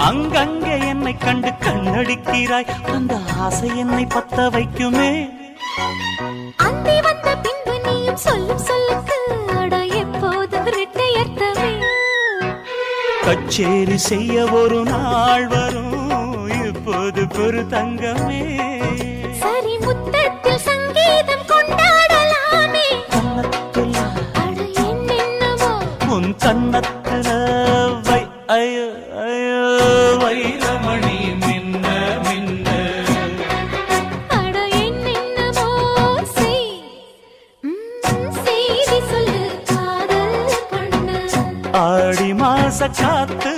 அங்கங்கே என்னை கண்டு கண்ணடிக்கிறாய், அந்த ஆசை என்னை பத்த வைக்குமே. அந்தி வந்த பின்பு நீயும் சொல்லும் சொல்லுக்கு அட எப்போது இரட்டையர்த்தமே. கச்சேரி செய்ய ஒரு நாள் வரும், இப்போது பொறு தங்கமே. சரி முத்தத்தில் சங்கீதம் கொண்டாடலாமே. கன்னத்தில் அட என்னென்னவோ உன் கன்னத்தில் வை, ஐயோ ஐயோ வைரமணி மின்ன மின்ன. அட என்னென்னவோ செய். செய்தி சொல்லு காதல் பண்ண. ஆடி மாச காத்து